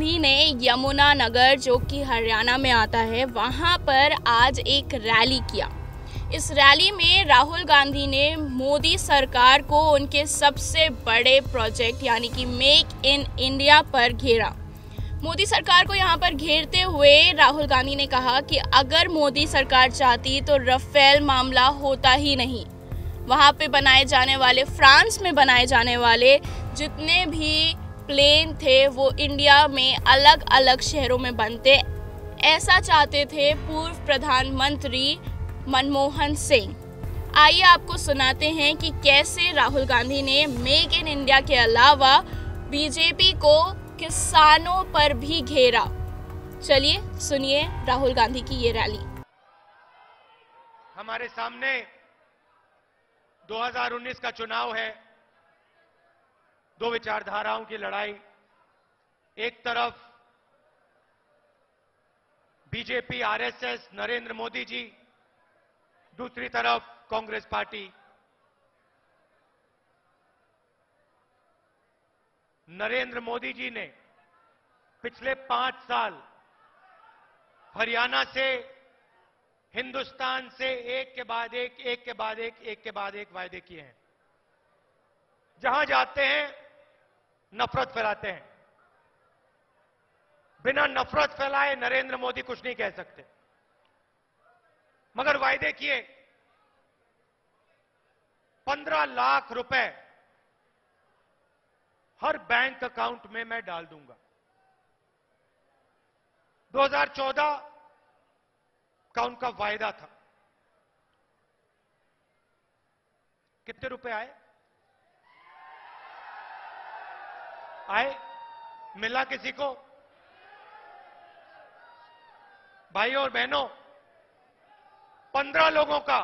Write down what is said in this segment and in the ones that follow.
गांधी ने यमुनानगर, जो कि हरियाणा में आता है, वहां पर आज एक रैली किया। इस रैली में राहुल गांधी ने मोदी सरकार को उनके सबसे बड़े प्रोजेक्ट यानी कि मेक इन इंडिया पर घेरा। मोदी सरकार को यहां पर घेरते हुए राहुल गांधी ने कहा कि अगर मोदी सरकार चाहती तो राफेल मामला होता ही नहीं। वहां पे बनाए जाने वाले, फ्रांस में बनाए जाने वाले जितने भी प्लेन थे वो इंडिया में अलग अलग शहरों में बनते, ऐसा चाहते थे पूर्व प्रधानमंत्री मनमोहन सिंह। आइए आपको सुनाते हैं कि कैसे राहुल गांधी ने मेक इन इंडिया के अलावा बीजेपी को किसानों पर भी घेरा। चलिए सुनिए राहुल गांधी की ये रैली। हमारे सामने 2019 का चुनाव है, दो विचारधाराओं की लड़ाई। एक तरफ बीजेपी, आरएसएस, नरेंद्र मोदी जी, दूसरी तरफ कांग्रेस पार्टी। नरेंद्र मोदी जी ने पिछले 5 साल हरियाणा से, हिंदुस्तान से एक के बाद एक वायदे किए हैं। जहां जाते हैं नफरत फैलाते हैं। बिना नफरत फैलाए नरेंद्र मोदी कुछ नहीं कह सकते, मगर वायदे किए 15 लाख रुपए हर बैंक अकाउंट में मैं डाल दूंगा। 2014 का उनका वायदा था। कितने रुपए आए? मिला किसी को? भाइयों और बहनों, 15 लोगों का,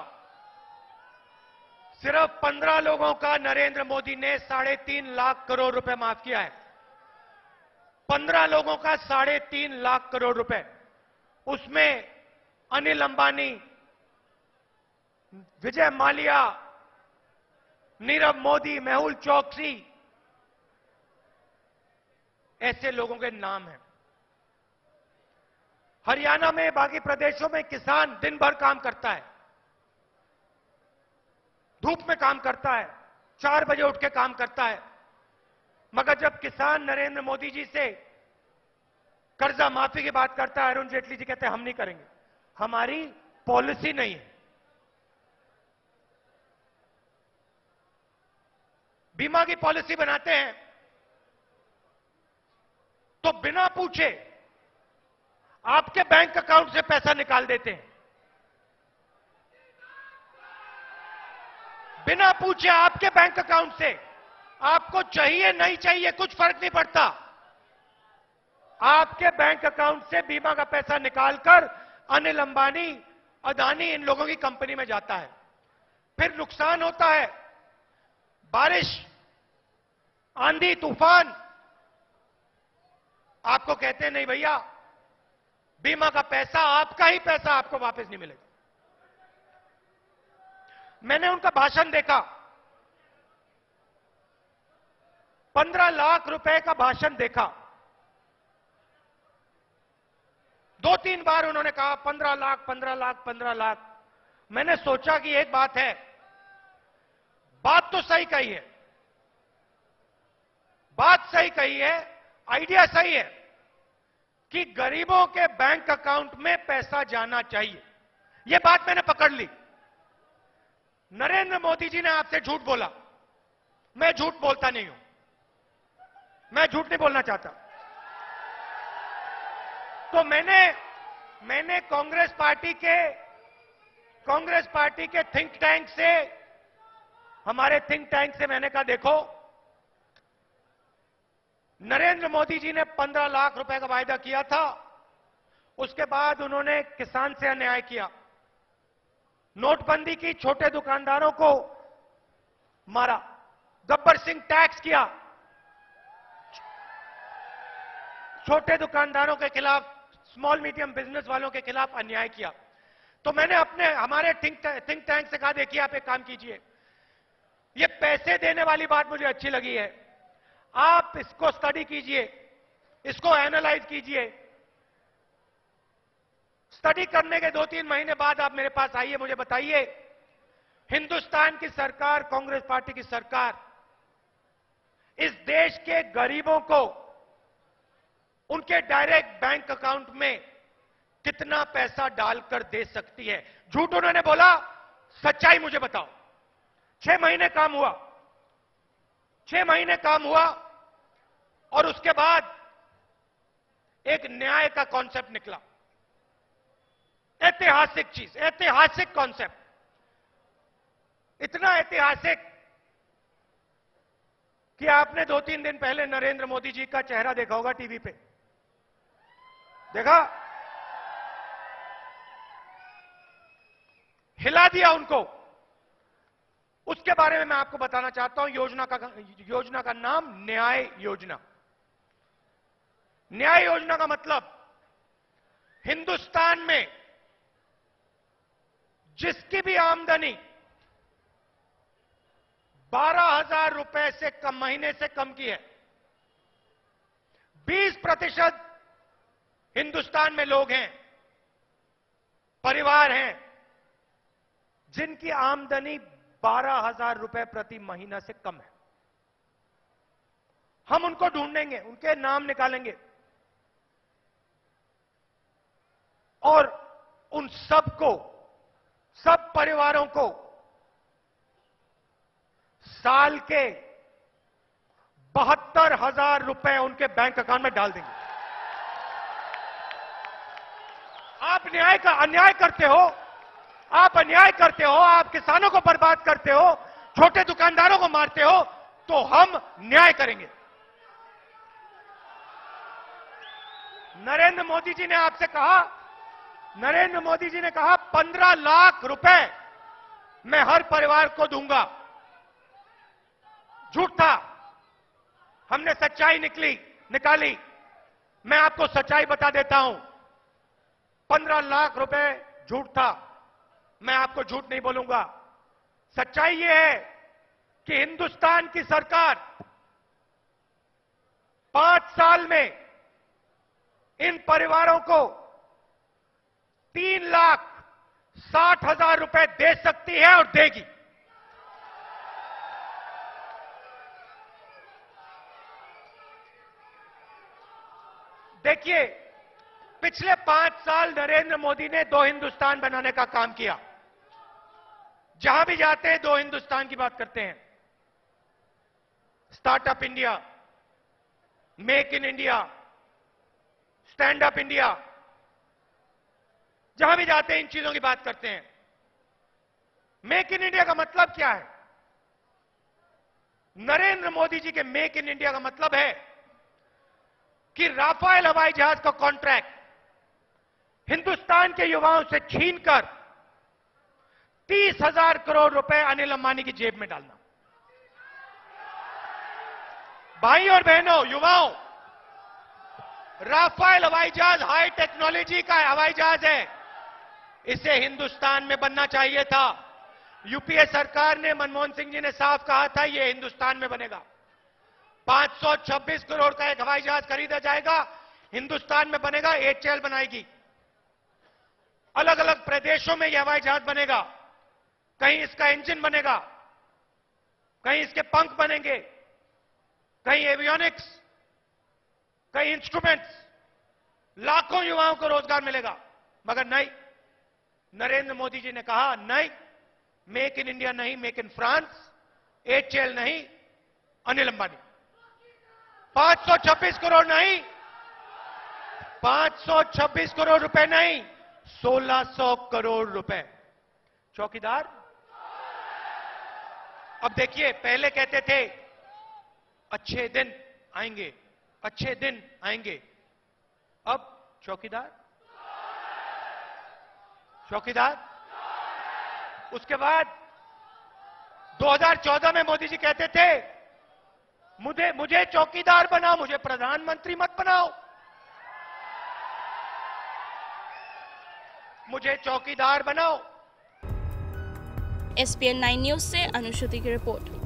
सिर्फ 15 लोगों का नरेंद्र मोदी ने 3.5 लाख करोड़ रुपए माफ किया है। 15 लोगों का 3.5 लाख करोड़ रुपए। उसमें अनिल अंबानी, विजय माल्या, नीरव मोदी, मेहुल चोकसी, ऐसे लोगों के नाम हैं। हरियाणा में, बाकी प्रदेशों में किसान दिन भर काम करता है, धूप में काम करता है, 4 बजे उठ के काम करता है, मगर जब किसान नरेंद्र मोदी जी से कर्जा माफी की बात करता है, अरुण जेटली जी कहते हैं हम नहीं करेंगे, हमारी पॉलिसी नहीं है। बीमा की पॉलिसी बनाते हैं तो बिना पूछे आपके बैंक अकाउंट से पैसा निकाल देते हैं। बिना पूछे आपके बैंक अकाउंट से, आपको चाहिए नहीं चाहिए कुछ फर्क नहीं पड़ता, आपके बैंक अकाउंट से बीमा का पैसा निकालकर अनिल अंबानी, अदानी, इन लोगों की कंपनी में जाता है। फिर नुकसान होता है, बारिश, आंधी, तूफान, आपको कहते हैं नहीं भैया, बीमा का पैसा, आपका ही पैसा आपको वापस नहीं मिलेगा। मैंने उनका भाषण देखा, 15 लाख रुपए का भाषण देखा। 2-3 बार उन्होंने कहा 15 लाख, 15 लाख, 15 लाख। मैंने सोचा कि एक बात है, बात तो सही कही है, बात सही कही है, आइडिया सही है कि गरीबों के बैंक अकाउंट में पैसा जाना चाहिए। यह बात मैंने पकड़ ली। नरेंद्र मोदी जी ने आपसे झूठ बोला, मैं झूठ बोलता नहीं हूं, मैं झूठ नहीं बोलना चाहता। तो मैंने कांग्रेस पार्टी के थिंक टैंक से, हमारे थिंक टैंक से मैंने कहा देखो, नरेंद्र मोदी जी ने 15 लाख रुपए का वायदा किया था, उसके बाद उन्होंने किसान से अन्याय किया, नोटबंदी की, छोटे दुकानदारों को मारा, गब्बर सिंह टैक्स किया, छोटे दुकानदारों के खिलाफ, स्मॉल मीडियम बिजनेस वालों के खिलाफ अन्याय किया। तो मैंने हमारे थिंक टैंक से कहा देखिए आप एक काम कीजिए, ये पैसे देने वाली बात मुझे अच्छी लगी है, आप इसको स्टडी कीजिए, इसको एनालाइज कीजिए। स्टडी करने के 2-3 महीने बाद आप मेरे पास आइए, मुझे बताइए हिंदुस्तान की सरकार, कांग्रेस पार्टी की सरकार इस देश के गरीबों को उनके डायरेक्ट बैंक अकाउंट में कितना पैसा डालकर दे सकती है। झूठ उन्होंने बोला, सच्चाई मुझे बताओ। 6 महीने काम हुआ, 6 महीने काम हुआ और उसके बाद एक न्याय का कॉन्सेप्ट निकला। ऐतिहासिक चीज, ऐतिहासिक कॉन्सेप्ट, इतना ऐतिहासिक कि आपने 2-3 दिन पहले नरेंद्र मोदी जी का चेहरा देखा होगा टीवी पे, देखा? हिला दिया उनको। उसके बारे में मैं आपको बताना चाहता हूं। योजना का नाम न्याय योजना। न्याय योजना का मतलब हिंदुस्तान में जिसकी भी आमदनी 12,000 रुपए से कम, महीने से कम की है, 20% हिंदुस्तान में लोग हैं, परिवार हैं जिनकी आमदनी 12,000 रुपए प्रति महीना से कम है। हम उनको ढूंढेंगे, उनके नाम निकालेंगे और उन सबको, सब परिवारों को साल के 72,000 रुपए उनके बैंक अकाउंट में डाल देंगे। आप अन्याय करते हो, आप अन्याय करते हो, आप किसानों को बर्बाद करते हो, छोटे दुकानदारों को मारते हो, तो हम न्याय करेंगे। नरेंद्र मोदी जी ने आपसे कहा, नरेंद्र मोदी जी ने कहा 15 लाख रुपए मैं हर परिवार को दूंगा। झूठ था, हमने सच्चाई निकाली। मैं आपको सच्चाई बता देता हूं, 15 लाख रुपए झूठ था। मैं आपको झूठ नहीं बोलूंगा। सच्चाई यह है कि हिंदुस्तान की सरकार 5 साल में इन परिवारों को 3,60,000 रुपए दे सकती है और देगी। देखिए, पिछले 5 साल नरेंद्र मोदी ने 2 हिंदुस्तान बनाने का काम किया। जहां भी जाते हैं 2 हिंदुस्तान की बात करते हैं। Startup India, make in India, stand up India, जहां भी जाते हैं इन चीजों की बात करते हैं। मेक इन इंडिया का मतलब क्या है? नरेंद्र मोदी जी के मेक इन इंडिया का मतलब है कि राफेल हवाई जहाज का कॉन्ट्रैक्ट हिंदुस्तान के युवाओं से छीनकर 30,000 करोड़ रुपए अनिल अंबानी की जेब में डालना। भाई और बहनों, युवाओं, राफेल हवाई जहाज हाई टेक्नोलॉजी का हवाई जहाज है। इसे हिंदुस्तान में बनना चाहिए था। यूपीए सरकार ने, मनमोहन सिंह जी ने साफ कहा था यह हिंदुस्तान में बनेगा। 526 करोड़ का एक हवाई जहाज खरीदा जाएगा, हिंदुस्तान में बनेगा, एचएएल बनाएगी। अलग अलग प्रदेशों में यह हवाई जहाज बनेगा। कहीं इसका इंजन बनेगा, कहीं इसके पंख बनेंगे, कहीं एवियोनिक्स, कहीं इंस्ट्रूमेंट्स। लाखों युवाओं को रोजगार मिलेगा। मगर नहीं, नरेंद्र मोदी जी ने कहा नहीं, मेक इन इंडिया नहीं, मेक इन फ्रांस, एचएएल नहीं, अनिल अंबानी। 526 करोड़ नहीं, 526 करोड़ रुपए नहीं, 1,600 करोड़ रुपए। चौकीदार, अब देखिए, पहले कहते थे अच्छे दिन आएंगे, अच्छे दिन आएंगे। अब चौकीदार, चौकीदार। उसके बाद 2014 में मोदी जी कहते थे मुझे चौकीदार बनाओ, मुझे प्रधानमंत्री मत बनाओ, मुझे चौकीदार बनाओ। SPN 9 न्यूज से अनुश्रुति की रिपोर्ट।